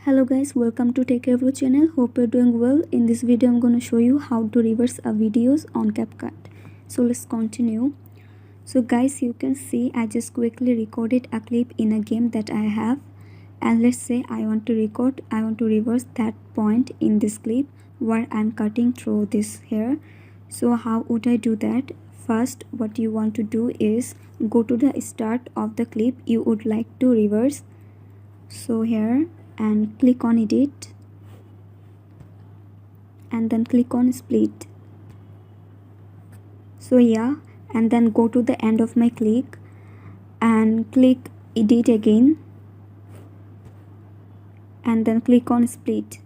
Hello guys, welcome to Techavro channel. Hope you're doing well. In this video I'm going to show you how to reverse a videos on CapCut. So let's continue. So guys, you can see I just quickly recorded a clip in a game that I have, and let's say I want to reverse that point in this clip where I'm cutting through this hair. So how would I do that? First, what you want to do is go to the start of the clip you would like to reverse. So here, and click on edit and then click on split. So yeah, and then go to the end of my clip and click edit again and then click on split.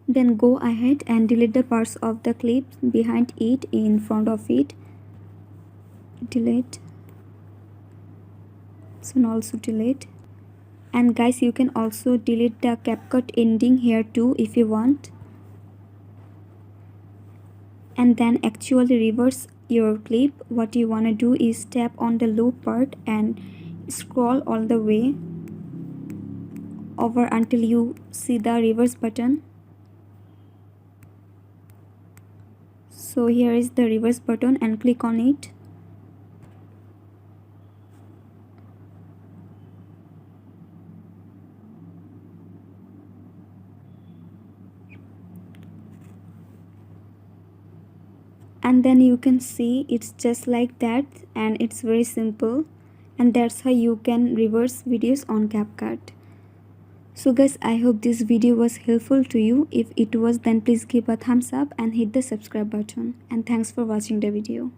Then go ahead and delete the parts of the clip behind it, in front of it. Delete. So also delete. And guys, you can also delete the CapCut ending here too if you want. And then actually reverse your clip. What you want to do is tap on the loop part and scroll all the way over until you see the reverse button. So here is the reverse button and click on it. And then you can see it's just like that, and it's very simple, and that's how you can reverse videos on CapCut. So guys, I hope this video was helpful to you. If it was, then please give a thumbs up and hit the subscribe button, and thanks for watching the video.